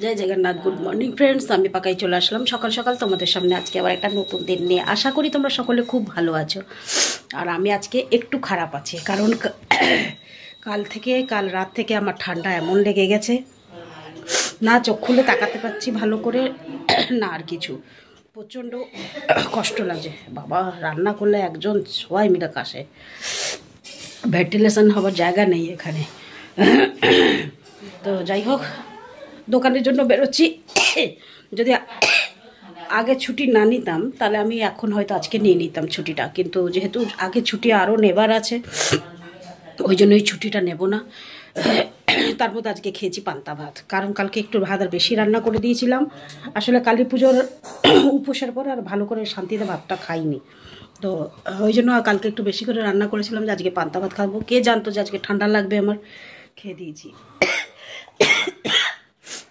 জয় Jagannath. Good morning friends, আমি পাকাই চলে আসলাম সকাল সকাল তোমাদের সামনে আজকে আবার একটা নতুন দিন নিয়ে। আশা করি তোমরা সকলে খুব ভালো আছো। আর আমি আজকে একটু খারাপ আছি, কারণ কাল রাত থেকে আমার ঠান্ডা এমন লেগে গেছে, না চোখ খুলে তাকাতে পারছি ভালো করে, না আর কিছু। প্রচণ্ড কষ্ট লাগছে বাবা। রান্না করলে একজন সবাই মিলে কাশে, ভেন্টিলেশন হওয়ার জায়গা নেই এখানে। তো যাই হোক, দোকানের জন্য বেরোচ্ছি। যদি আগে ছুটি না নিতাম তাহলে আমি এখন হয়তো আজকে নিয়ে নিতাম ছুটিটা, কিন্তু যেহেতু আগে ছুটি আরও নেবার আছে, ওই জন্য ওই ছুটিটা নেব না। তার মধ্যে আজকে খেয়েছি পান্তা ভাত, কারণ কালকে একটু ভাত আর বেশি রান্না করে দিয়েছিলাম। আসলে কালী পুজোর উপোসের পর আর ভালো করে শান্তিতে ভাতটা খাইনি, তো ওই জন্য কালকে একটু বেশি করে রান্না করেছিলাম যে আজকে পান্তা ভাত খাবো। কে জানতো যে আজকে ঠান্ডা লাগবে আমার, খেয়ে দিয়েছি।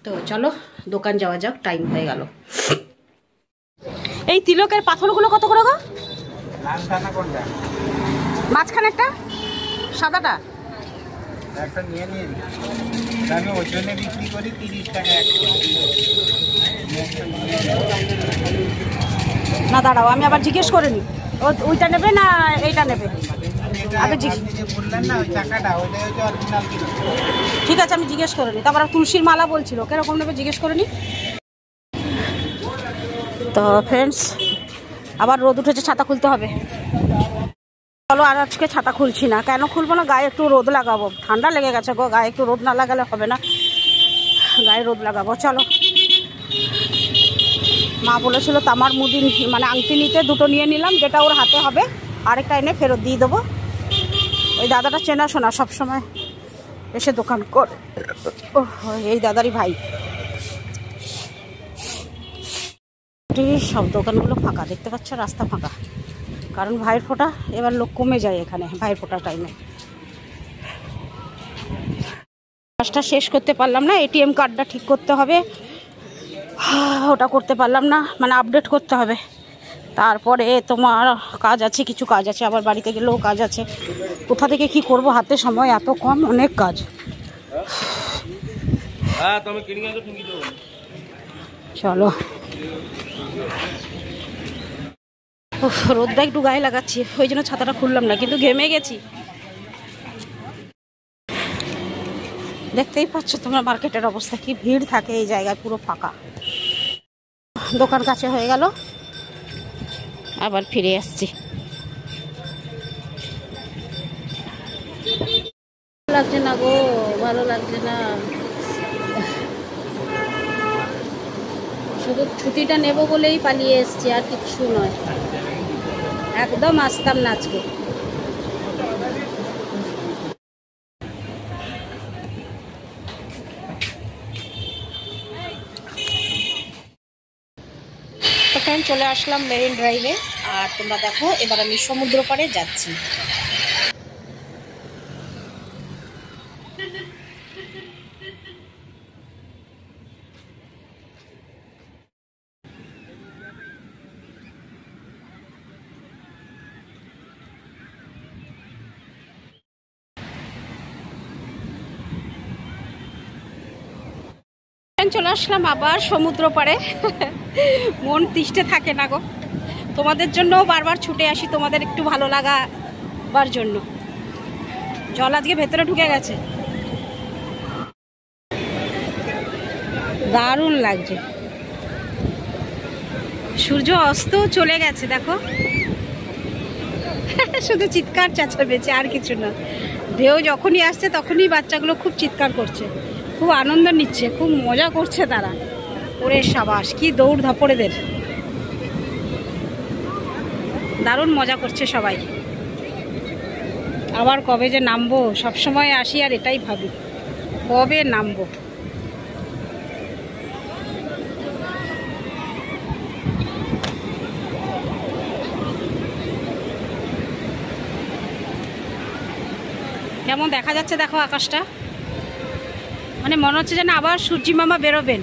তো চলো দোকান যাওয়া যাক, টাইম হয়ে গেল। এই তিলকের পাথরগুলো কত করে গো? মাঝখানেরটা সাদাটা না, দাঁড়াও আমি আবার জিজ্ঞেস করে নি, ওইটা নেবে না এইটা নেবে আগে ঠিক আছে, আমি জিজ্ঞেস করে নি। তারপর তুলসীর মালা বলছিল, কিরকম নেবে জিজ্ঞেস করে নি। তো ফ্রেন্ডস, আবার রোদ উঠেছে, ছাতা খুলতে হবে। চলো, আর আজকে ছাতা খুলছি না। কেন খুলবো না? গায়ে একটু রোদ লাগাবো, ঠান্ডা লেগে গেছে গো, গায়ে একটু রোদ না লাগালে হবে না, গায়ে রোদ লাগাবো। চলো, মা বলেছিল তামার মুদি মানে আংটি নিতে, দুটো নিয়ে নিলাম, যেটা ওর হাতে হবে আরেকটা এনে ফেরত দিয়ে দেবো। ওই দাদাটা চেনাশোনা, সবসময় এসে দোকান করে। ও, এই দাদারই ভাই। সব দোকানগুলো ফাঁকা দেখতে পাচ্ছ, রাস্তা ফাঁকা, কারণ ভাইয়ের ফোঁটা এবার লোক কমে যায় এখানে ভাইয়ের ফোঁটা টাইমে। কাজটা শেষ করতে পারলাম না, এটিএম কার্ডটা ঠিক করতে হবে, ওটা করতে পারলাম না, মানে আপডেট করতে হবে। তারপরে তোমার কাজ আছে, কিছু কাজ আছে, আবার বাড়িতে গেলেও কাজ আছে। কোথা থেকে কি করব, হাতে সময় এত কম, অনেক কাজ। চলো, রোদটা একটু গায়ে লাগাচ্ছি, ওই জন্য ছাতাটা খুললাম না, কিন্তু ঘেমে গেছি। দেখতেই পাচ্ছ তোমরা মার্কেটের অবস্থা, কি ভিড় থাকে এই জায়গায়, পুরো ফাঁকা। দোকান কাছে হয়ে গেল, আবার ফিরে আসছি। লাগছে না গো, ভালো লাগছে না। শুধু ছুটিটা নেব বলেই পালিয়ে এসছি, আর কিচ্ছু নয়। একদম আসতাম না আজকে। তখন চলে আসলাম মেরিন ড্রাইভে, আর তোমরা দেখো এবার আমি সমুদ্র পাড়ে যাচ্ছি। চলে আসলাম আবার সমুদ্র পাড়ে। মন তিষ্ঠে থাকে না গো, তোমাদের জন্য বারবার ছুটে আসি, তোমাদের একটু ভালো লাগাবার জন্য। জল আজকে ভেতরে ঢুকে গেছে, দারুণ লাগছে। সূর্য অস্ত চলে গেছে দেখো। শুধু চিৎকার চেঁচামেচি, আর কিছু না। ঢেউ যখনই আসছে তখনই বাচ্চাগুলো খুব চিৎকার করছে, খুব আনন্দ নিচ্ছে, খুব মজা করছে তারা। ওরে সাবাস, কি দৌড় ধাপড়েদের, দারুণ মজা করছে সবাই। আবার কবে যে নামবো, সবসময় আসি আর এটাই ভাবি, কবে নামবো। কেমন দেখা যাচ্ছে দেখো আকাশটা, মানে মনে হচ্ছে যেন আবার সূর্যি মামা বেরোবেন।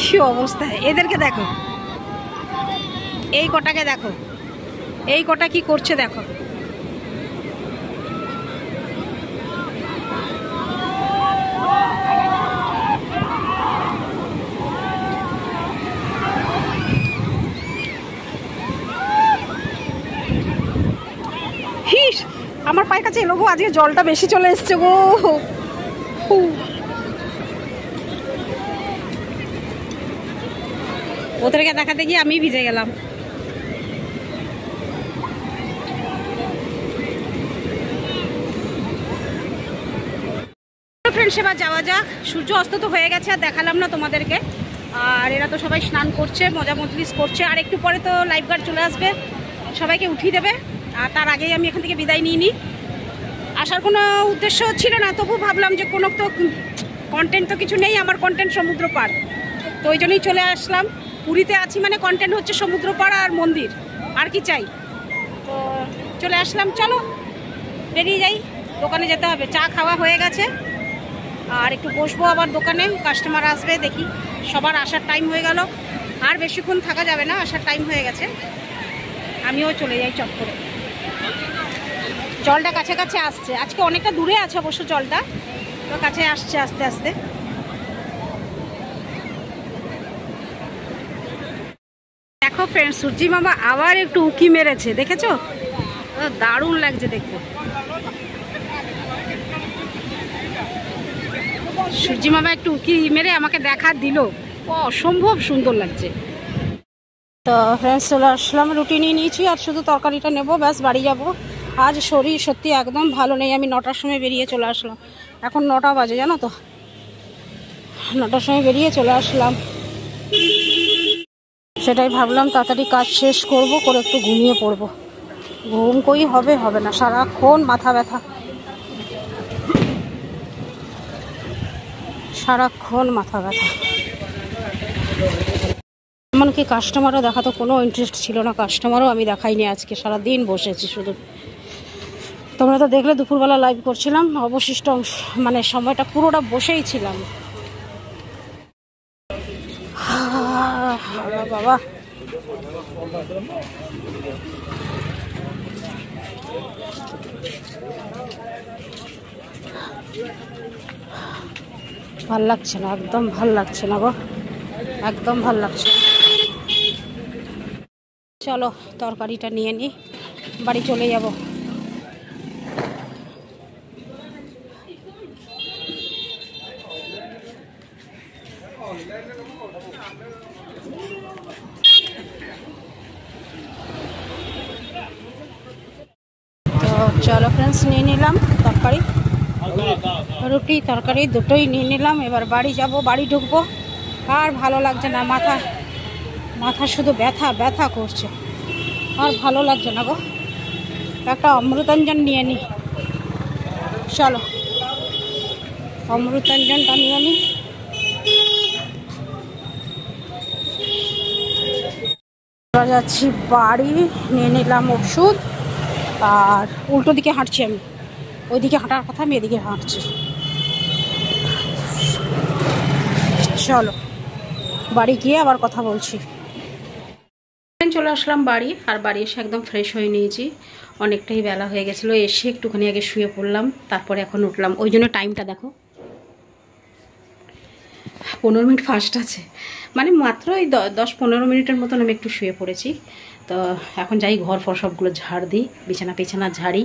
কি অবস্থা, এদেরকে দেখো, এই কটাকে দেখো, এই কটা কি করছে দেখো। আমার পায়ের কাছে এলো গো, আজকে জলটা বেশি চলে এসছে গো। ওদেরকে দেখাতে গিয়ে আমি ভিজে গেলাম। ফ্রেন্ডস এবার যাওয়া যাক, সূর্য অস্ত তো হয়ে গেছে, আর দেখালাম না তোমাদেরকে। আর এরা তো সবাই স্নান করছে, মজা মজলিস করছে, আর একটু পরে তো লাইফ গার্ড চলে আসবে, সবাইকে উঠিয়ে দেবে। আর তার আগেই আমি এখান থেকে বিদায় নিয়ে নিই। আসার কোনো উদ্দেশ্য ছিল না, তবু ভাবলাম যে কোনো তো কন্টেন্ট তো কিছু নেই, আমার কন্টেন্ট সমুদ্র পাড়, তো ওই জন্যই চলে আসলাম। পুরীতে আছি মানে কন্টেন্ট হচ্ছে সমুদ্র পাড় আর মন্দির, আর কি চাই। তো চলে আসলাম, চলো বেরিয়ে যাই, দোকানে যেতে হবে। চা খাওয়া হয়ে গেছে, আর একটু বসবো আবার দোকানে, কাস্টমার আসবে দেখি। সবার আসার টাইম হয়ে গেল, আর বেশিক্ষণ থাকা যাবে না, আসার টাইম হয়ে গেছে। আমিও চলে যাই চট করে। জলটা কাছে কাছে আসছে, আজকে অনেকটা দূরে আছে অবশ্য জলটা, তো কাছে আসছে আস্তে আস্তে। দেখো ফ্রেন্ড, সূর্যি মামা আবার একটু উকি মেরেছে, দেখেছো? দারুণ লাগছে দেখতে। সূর্যি মামা একটু উকি মেরে আমাকে দেখা দিল, অসম্ভব সুন্দর লাগছে। তো ফ্রেন্ডস চলে আসলাম, রুটি নিয়ে নিয়েছি, আর শুধু তরকারিটা নেবো, ব্যাস বাড়ি যাব। আজ শরীর সত্যি একদম ভালো নেই, আমি 9টার সময় বেরিয়ে চলে আসলাম। এখন 9টা বাজে, জানো তো, 9টার সময় বেরিয়ে চলে আসলাম। সেটাই ভাবলাম তাড়াতাড়ি কাজ শেষ করব, করে একটু ঘুমিয়ে পড়বো। ঘুম কই হবে, হবে না, সারাক্ষণ মাথা ব্যথা, সারাক্ষণ মাথা ব্যথা। এমনকি কাস্টমারও দেখাতো কোনো ইন্টারেস্ট ছিল না, কাস্টমারও আমি দেখাইনি আজকে, সারাদিন বসেছি শুধু। তোমরা তো দেখলে দুপুরবেলা লাইভ করছিলাম, অবশিষ্ট অংশ মানে সময়টা পুরোটা বসেই ছিলাম। বাবা ভাল লাগছে না, একদম ভাল লাগছে না গো, একদম ভাল লাগছে। চলো তরকারিটা নিয়ে নিই, বাড়ি চলে যাব। তো চলো ফ্রেন্ডস, নিয়ে নিলাম তরকারি, রুটি তরকারি দুটোই নিয়ে নিলাম। এবার বাড়ি যাব, বাড়ি ঢুকবো। আর ভালো লাগছে না, মাথা শুধু ব্যথা ব্যথা করছে, আর ভালো লাগছে না গো। একটা অমৃতাঞ্জন নিয়ে নিই, চলো অমৃতাঞ্জনটা নিয়ে নিই। যাচ্ছি বাড়ি, নিয়ে নিলাম ওষুধ, আর উল্টো দিকে হাঁটছি আমি, ওইদিকে হাঁটার কথা, আমি এদিকে হাঁটছি। চলো বাড়ি গিয়ে আবার কথা বলছি। চলে আসলাম বাড়ি, আর বাড়ি এসে একদম ফ্রেশ হয়ে নিয়েছি, অনেকটাই বেলা হয়ে গেছিলো। এসে একটুখানি আগে শুয়ে পড়লাম, তারপরে এখন উঠলাম। ওই জন্য টাইমটা দেখো, 15 মিনিট ফাস্ট আছে, মানে মাত্র ওই 10-15 মিনিটের মতন আমি একটু শুয়ে পড়েছি। তো এখন যাই ঘর ফর সবগুলো ঝাড় দিই, বিছানা ঝাড়ি,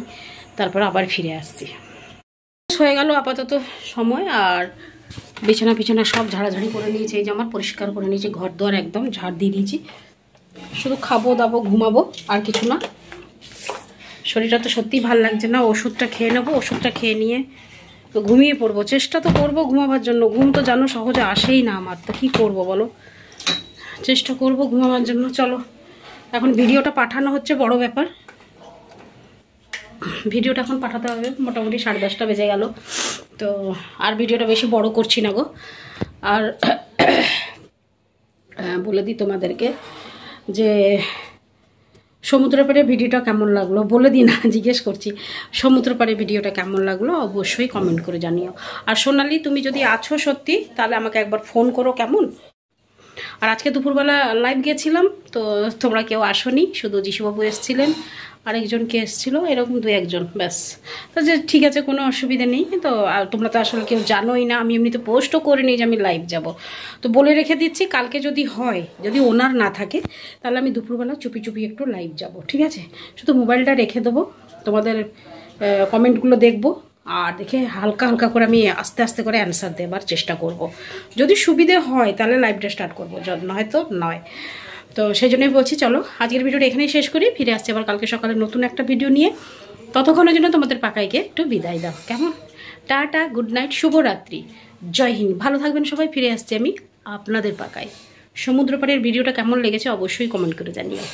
তারপর আবার ফিরে আসছি। হয়ে গেল আপাতত সময়, আর বিছানা সব ঝাড়াঝাড়ি করে নিয়েছি, এই যে আমার পরিষ্কার করে নিয়েছি, ঘর দোয়ার একদম ঝাড় দিয়ে দিয়েছি। শুধু খাবো দাবো ঘুমাবো, আর কিছু না। শরীরটা তো সত্যিই ভালো লাগছে না, ওষুধটা খেয়ে নেবো, ওষুধটা খেয়ে নিয়ে ঘুমিয়ে পড়বো। চেষ্টা তো করবো ঘুমাবার জন্য, ঘুম তো জানো সহজে আসেই না আমার, তো কী করবো বলো, চেষ্টা করব ঘুমাবার জন্য। চলো এখন ভিডিওটা পাঠানো হচ্ছে, বড় ব্যাপার, ভিডিওটা এখন পাঠাতে হবে। মোটামুটি 10:30 বেজে গেল, তো আর ভিডিওটা বেশি বড় করছি না গো। আর বলে দিই তোমাদেরকে যে সমুদ্র পাড়ে ভিডিওটা কেমন লাগলো, বলে দিই না, জিজ্ঞেস করছি, সমুদ্র পাড়ে ভিডিওটা কেমন লাগলো অবশ্যই কমেন্ট করে জানিও। আর সোনালি, তুমি যদি আছো সত্যি, তাহলে আমাকে একবার ফোন করো, কেমন? আর আজকে দুপুরবেলা লাইভ গেছিলাম, তো তোমরা কেউ আসোনি, শুধু যিশুবাবু এসেছিলেন, আরেকজনকে এসেছিলো, এরকম 2-1 ব্যাস। তো যে ঠিক আছে, কোনো অসুবিধা নেই। তো তোমরা তো আসলে কেউ জানোই না, আমি এমনিতে পোস্টও করিনি যে আমি লাইভ যাব। তো বলে রেখে দিচ্ছি, কালকে যদি হয়, যদি ওনার না থাকে, তাহলে আমি দুপুরবেলা চুপি চুপি একটু লাইভ যাব, ঠিক আছে? শুধু মোবাইলটা রেখে দেবো, তোমাদের কমেন্টগুলো দেখবো, আর দেখে হালকা হালকা করে আমি আস্তে আস্তে করে অ্যান্সার দেবার চেষ্টা করব। যদি সুবিধে হয় তাহলে লাইভটা স্টার্ট করবো, নয়তো নয়। তো সেই জন্যই বলছি, চলো আজকের ভিডিওটা এখানেই শেষ করি, ফিরে আসছি আবার কালকে সকালে নতুন একটা ভিডিও নিয়ে। ততক্ষণের জন্য তোমাদের পাকাইকে একটু বিদায় দাও, কেমন? টাটা, গুড নাইট, শুভরাত্রি, জয় হিন্দ, ভালো থাকবেন সবাই। ফিরে আসছি আমি আপনাদের পাকাই। সমুদ্র পাড়ের ভিডিওটা কেমন লেগেছে অবশ্যই কমেন্ট করে জানিও।